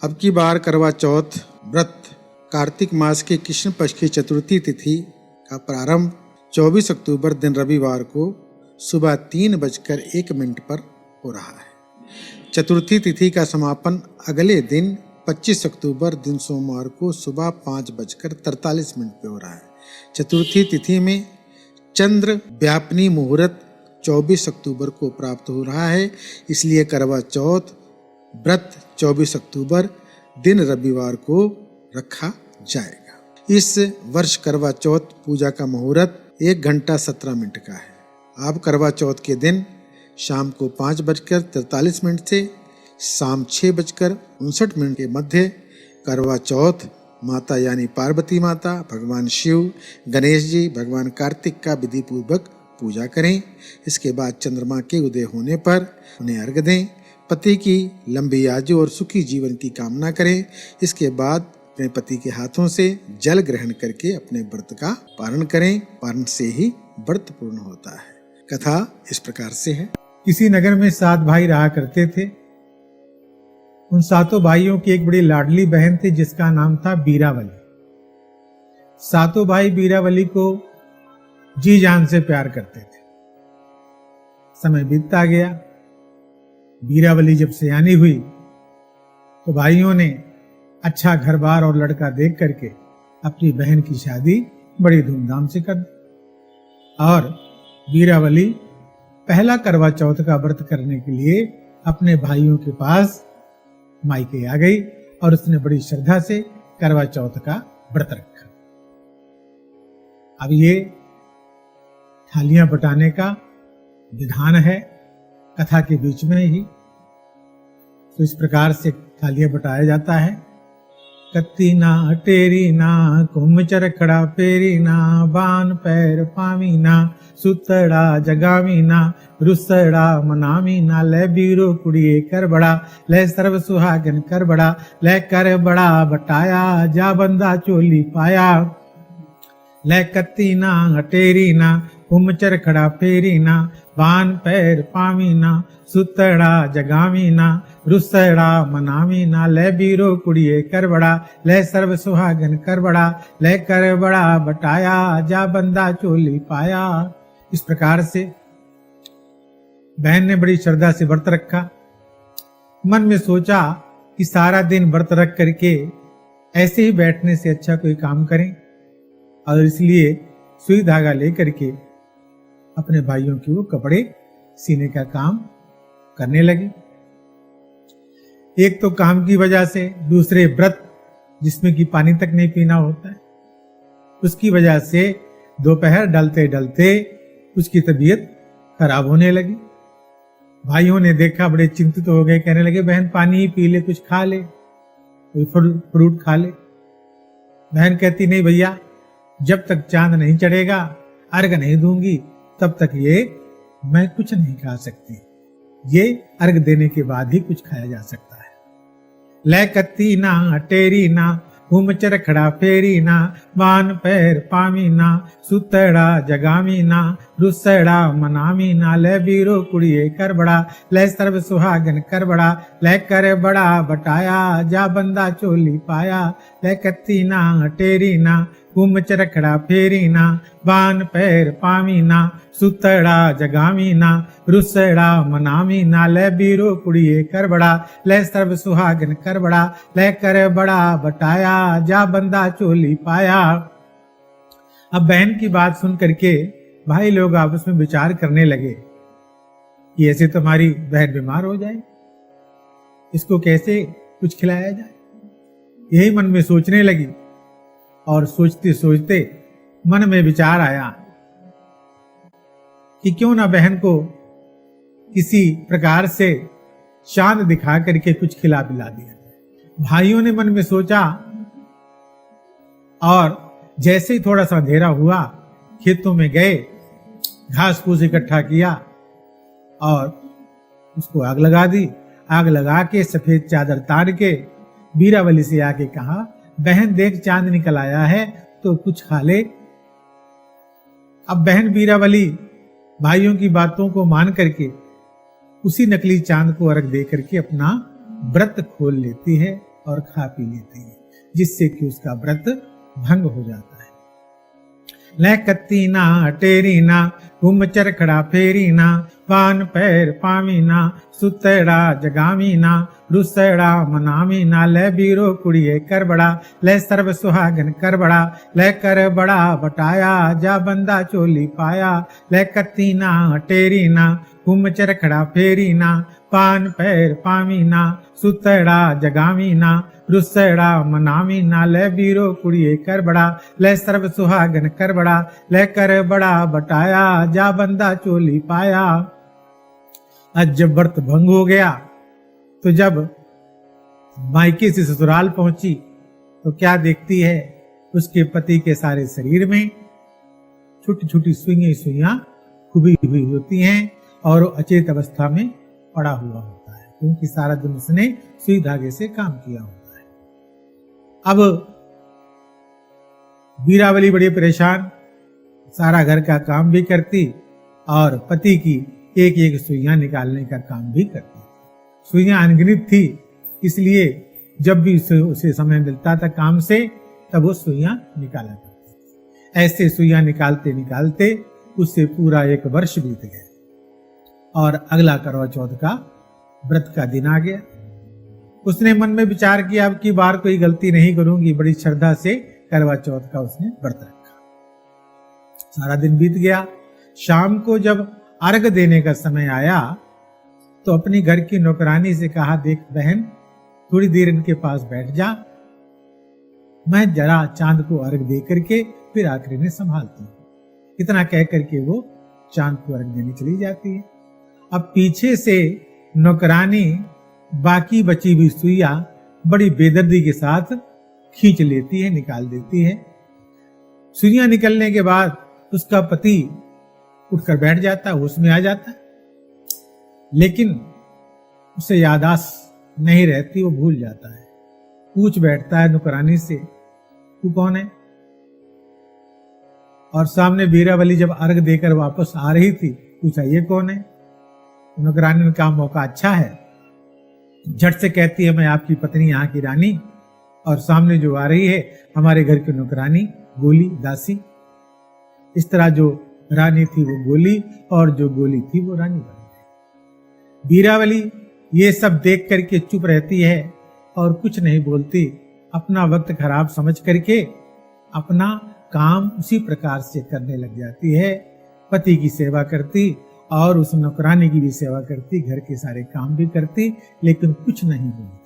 अब की बार करवा चौथ व्रत कार्तिक मास के कृष्ण पक्ष की चतुर्थी तिथि का प्रारंभ 24 अक्टूबर दिन रविवार को सुबह 3:01 पर हो रहा है। चतुर्थी तिथि का समापन अगले दिन 25 अक्टूबर दिन सोमवार को सुबह 5:43 पे हो रहा है। चतुर्थी तिथि में चंद्र व्यापनी मुहूर्त 24 अक्टूबर को प्राप्त हो रहा है, इसलिए करवा चौथ व्रत 24 अक्टूबर दिन रविवार को रखा जाएगा। इस वर्ष करवा चौथ पूजा का मुहूर्त 1:17 का है। आप करवा चौथ के दिन शाम को 5:43 से शाम 6:59 के मध्य करवा चौथ माता यानी पार्वती माता, भगवान शिव, गणेश जी, भगवान कार्तिक का विधि पूर्वक पूजा करें। इसके बाद चंद्रमा के उदय होने पर उन्हें अर्घ दें। पति की लंबी आयु और सुखी जीवन की कामना करें। इसके बाद अपने पति के हाथों से जल ग्रहण करके अपने व्रत का पारण करें। पारण से ही व्रत पूर्ण होता है। कथा इस प्रकार से है। किसी नगर में 7 भाई रहा करते थे। उन 7 भाइयों की एक बड़ी लाडली बहन थी जिसका नाम था बीरावली। 7 भाई बीरावली को जी जान से प्यार करते थे। समय बीतता गया। बीरावली जब सयानी हुई तो भाइयों ने अच्छा घर बार और लड़का देख करके अपनी बहन की शादी बड़ी धूमधाम से कर दी। और बीरावली पहला करवा चौथ का व्रत करने के लिए अपने भाइयों के पास मायके आ गई और उसने बड़ी श्रद्धा से करवा चौथ का व्रत रखा। अब ये थालियां बटाने का विधान है कथा के बीच में ही। तो इस प्रकार से थालियां बटाया जाता है। कत्ती ना टेरी ना कुम चरखड़ा पेरी ना बान पैर पावी ना सुतड़ा जगावी ना रुसड़ा मनावी ना ले बीरो कुड़िए कर बड़ा ले सर्व सुहागन कर बड़ा ले कर बड़ा बटाया जा बंदा चोली पाया ले कत्ती ना हटेरी ना कुम चरखड़ा फेरी ना बान पैर पावी ना सुतड़ा जगावी ना रुसड़ा मनावी ना ले बीरो कुड़िए कर बड़ा ले सर्व सुहागन कर बड़ा ले कर बड़ा बटाया जा बंदा चोली पाया। इस प्रकार से बहन ने बड़ी श्रद्धा से व्रत रखा। मन में सोचा कि सारा दिन व्रत रख करके ऐसे ही बैठने से अच्छा कोई काम करें, और इसलिए सुई धागा लेकर के अपने भाइयों के वो कपड़े सीने का काम करने लगे। एक तो काम की वजह से, दूसरे व्रत जिसमें कि पानी तक नहीं पीना होता है, उसकी वजह से दोपहर ढलते ढलते उसकी तबीयत खराब होने लगी। भाइयों ने देखा, बड़े चिंतित हो गए, कहने लगे बहन पानी ही पी ले, कुछ खा ले, कोई फ्रूट खा ले। बहन कहती नहीं भैया, जब तक चांद नहीं चढ़ेगा, अर्घ नहीं दूंगी, तब तक ये मैं कुछ नहीं खा सकती। ये अर्घ देने के बाद ही कुछ खाया जा सकता है। ले कत्ती ना टेरी ना घूम चरखड़ा फेरी ना बान पैर पावी ना सुतड़ा जगावी ना रुसड़ा मनावी ना ले बीरो कुड़िए कर बड़ा ले सर्व सुहागन कर बड़ा ले कर बड़ा बटाया जा बंदा चोली पाया ले कत्ती ना टेरी ना घूम चरखड़ा फेरी ना बान पैर पावी ना सुतड़ा जगावी ना रुसड़ा मनावी ना ले बीरो कुड़िए कर बड़ा ले सर्व सुहागन कर बड़ा ले कर बड़ा बटाया जा बंदा चोली पाया। अब बहन की बात सुन करके भाई लोग आपस में विचार करने लगे कि ऐसे तो हमारी बहन बीमार हो जाए, इसको कैसे कुछ खिलाया जाए। यही मन में सोचने लगी और सोचते सोचते मन में विचार आया कि क्यों ना बहन को किसी प्रकार से चांद दिखा करके कुछ खिला पिला दिया। भाइयों ने मन में सोचा और जैसे ही थोड़ा सा अंधेरा हुआ खेतों में गए, घास फूस इकट्ठा किया और उसको आग लगा दी। आग लगा के सफेद चादर तान के बीरावली से आके कहा बहन देख चांद निकल आया है तो कुछ खा ले। अब बहन बीरावली भाइयों की बातों को मान करके उसी नकली चांद को अर्घ दे करके अपना व्रत खोल लेती है और खा पी लेती है, जिससे कि उसका व्रत भंग हो जाता है। ले कत्ती ना टेरी ना घुम चरखड़ा फेरी ना पान पैर पामी ना सुतड़ा जगामी ना रुसड़ा मनामी ना ले बीरो कुड़िए कर बड़ा ले सर्व सुहागन कर बड़ा ले कर बड़ा बटाया जा बंदा चोली पाया ले कत्ती ना टेरी ना घुम चरखड़ा फेरी ना पान पैर पामी ना सुतड़ा जगामी ना रुसड़ा मनामी ना ले बीरो कुड़िए कर बड़ा ले सर्व सुहागन कर बड़ा ले कर बड़ा बटाया जा बंदा चोली पाया। आज जब व्रत भंग हो गया तो जब मायके से ससुराल पहुंची तो क्या देखती है, उसके पति के सारे शरीर में छोटी छोटी सुइयां खुबी हुई होती हैं और अचेत अवस्था में पड़ा हुआ होता है, क्योंकि सारा दिन उसने सुई धागे से काम किया होता है। अब बीरावली बड़ी परेशान, सारा घर का काम भी करती और पति की एक एक सुइयां निकालने का काम भी करती। सुइयां अनगिनत थी, इसलिए जब भी उसे समय मिलता था काम से तब वो सुइयां निकाला करती थी। ऐसे सुइयां निकालते निकालते उससे पूरा 1 वर्ष बीत गया और अगला करवा चौथ का व्रत का दिन आ गया। उसने मन में विचार किया अब की बार कोई गलती नहीं करूंगी, बड़ी श्रद्धा से करवा चौथ का उसने व्रत रखा। सारा दिन बीत गया। शाम को जब अर्घ देने का समय आया तो अपनी घर की नौकरानी से कहा, देख बहन थोड़ी देर इनके पास बैठ जा, मैं जरा चांद को अर्घ दे करके फिर आखिरी में संभालती हूं। इतना कह करके वो चांद को अर्घ देने चली जाती है। अब पीछे से नौकरानी बाकी बची हुई सुइयां बड़ी बेदर्दी के साथ खींच लेती है, निकाल देती है। सुइयां निकलने के बाद उसका पति उठकर बैठ जाता है, होश में आ जाता है, लेकिन उसे याददाश्त नहीं रहती, वो भूल जाता है। पूछ बैठता है नौकरानी से, तू कौन है? और सामने बीरावली जब अर्घ देकर वापस आ रही थी, पूछा ये कौन है? नौकरानी ने कहा मौका अच्छा है, झट से कहती है मैं आपकी पत्नी यहाँ की रानी, और सामने जो आ रही है हमारे घर की नौकरानी गोली दासी। इस तरह जो रानी थी वो गोली और जो गोली थी वो रानी बन गई। बीरावली ये सब देख करके चुप रहती है और कुछ नहीं बोलती, अपना वक्त खराब समझ करके अपना काम उसी प्रकार से करने लग जाती है। पति की सेवा करती और उस नौकरानी की भी सेवा करती, घर के सारे काम भी करती, लेकिन कुछ नहीं बोलती।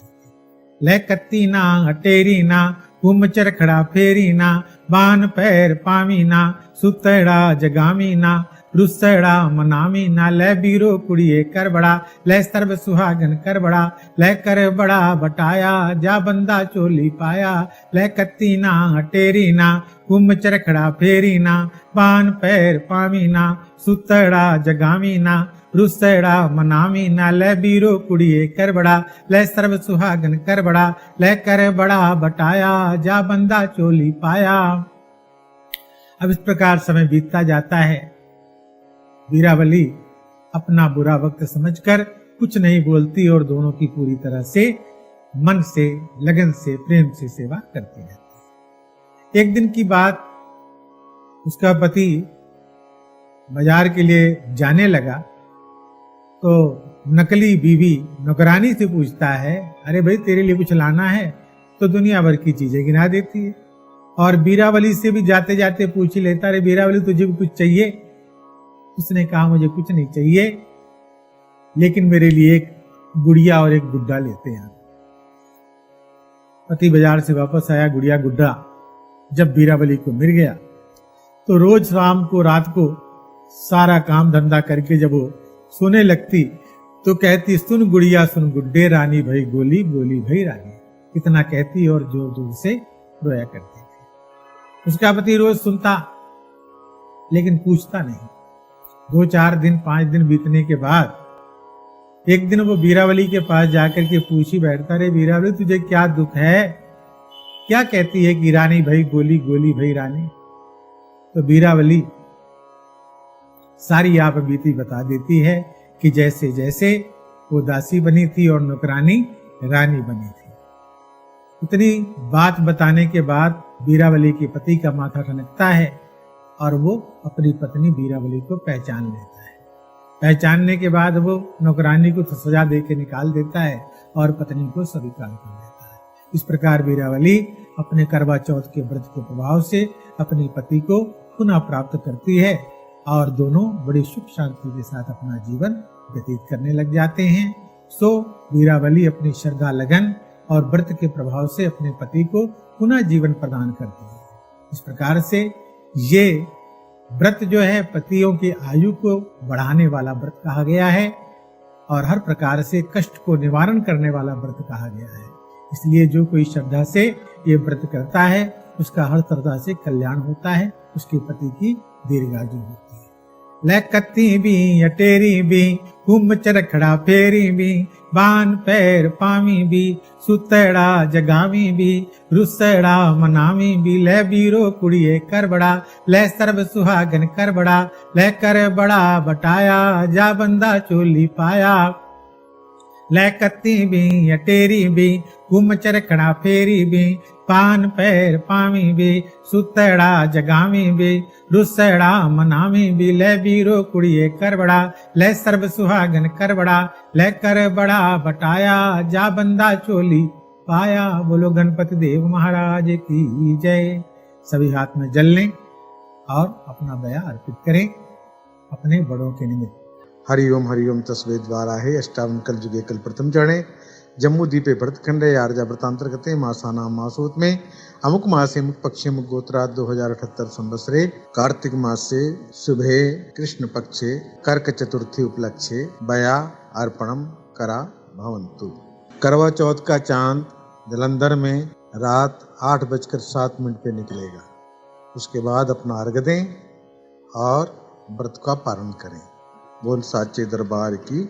ले कत्ती ना हटेरी ना घुम चरखड़ा फेरी ना बान पैर पामी ना सुतड़ा जगामी ना रुसड़ा मनामी ना ले बीरो कुड़िए कर बड़ा ले सर्व सुहागन कर बड़ा ले कर बड़ा बटाया जा बंदा चोली पाया ले कत्ती ना हटेरी ना घुम चरखड़ा फेरी ना बान पैर पामी ना सुतड़ा जगामी ना रुसड़ा मनामी ना ले बीरो कुड़िए कर बड़ा ले सर्व सुहागन कर बड़ा ले कर बड़ा बटाया जा बंदा चोली पाया। अब इस प्रकार समय बीतता जाता है। बीरावली अपना बुरा वक्त समझकर कुछ नहीं बोलती और दोनों की पूरी तरह से मन से लगन से प्रेम से सेवा करती रहती है। एक दिन की बात, उसका पति बाजार के लिए जाने लगा तो नकली बीवी नौकरानी से पूछता है, अरे भाई तेरे लिए कुछ लाना है? तो दुनिया भर की चीजें गिना देती है। और बीरावली से भी जाते जाते पूछ ही लेता, अरे बीरावली तुझे भी कुछ चाहिए? उसने कहा मुझे कुछ नहीं चाहिए, लेकिन मेरे लिए एक गुड़िया और एक गुड्डा लेते हैं। पति बाजार से वापस आया, गुड़िया गुड्डा जब बीरावली को मिल गया तो रोज शाम को रात को सारा काम धंधा करके जब वो सोने लगती तो कहती, सुन गुड़िया सुन गुड्डे रानी भई गोली गोली भई रानी। इतना कहती और जोर जोर से रोया करती थी। उसका पति रोज सुनता लेकिन पूछता नहीं। 2-4 दिन 5 दिन बीतने के बाद एक दिन वो बीरावली के पास जाकर के पूछ ही बैठता, रे बीरावली तुझे क्या दुख है? क्या कहती है कि रानी भई गोली गोली भई रानी? तो बीरावली सारी आप बीती बता देती है कि जैसे जैसे वो दासी बनी थी और नौकरानी रानी बनी थी। उतनी बात बताने के बाद बीरावली के पति का माथा ठनकता है और वो अपनी पत्नी बीरावली को पहचान लेता है। पहचानने के बाद वो नौकरानी को सजा दे के निकाल देता है और पत्नी को स्वीकार कर लेता है। इस प्रकार बीरावली अपने करवा चौथ के व्रत के प्रभाव से अपने पति को पुनः प्राप्त करती है और दोनों बड़ी सुख शांति के साथ अपना जीवन व्यतीत करने लग जाते हैं। सो बीरावली अपनी श्रद्धा लगन और व्रत के प्रभाव से अपने पति को पुनः जीवन प्रदान करती है। इस प्रकार से ये व्रत जो है पतियों की आयु को बढ़ाने वाला व्रत कहा गया है और हर प्रकार से कष्ट को निवारण करने वाला व्रत कहा गया है। इसलिए जो कोई श्रद्धा से ये व्रत करता है उसका हर तरह से कल्याण होता है, उसके पति की दीर्घायु होती है। लकती भी अटेरी भी कुंभ चरखड़ा फेरी भी बान पैर पावी भी सुतड़ा जगावी भी रुसड़ा मनावी भी ले बीरो कुड़िए कर बड़ा ले सर्व सुहागन कर बड़ा ले कर बड़ा बटाया जा बंदा चोली पाया। लकती भी अटेरी भी कुंभ चरखड़ा फेरी भी पान पैर पावी भी सुतड़ा जगावी भी रुसड़ा मनावी भी ले बीरो कुड़िए कर बड़ा ले सर्व सुहागन कर बड़ा ले कर बड़ा बटाया जा बंदा चोली पाया। बोलो गणपति देव महाराज की जय। सभी हाथ में जल लें और अपना दया अर्पित करें अपने बड़ों के निमित्त। हरिओम तस्वे द्वारा है अष्टावन कल जुगे कल प्रथम चरणे जम्मू द्वीपे भरतखंडे आर्जा व्रतांतर्गते मासानाम मासोत में अमुक मासे मुख पक्षे मुख गोत्रात 2078 संवत्सरे कार्तिक मास से शुभे कृष्ण पक्षे कर्क चतुर्थी उपलक्षे बया अर्पणम करा भवंतु। करवा चौथ का चांद जलंधर में रात 8:07 पे निकलेगा। उसके बाद अपना अर्घ दें और व्रत का पारण करें। बोल साचे दरबार की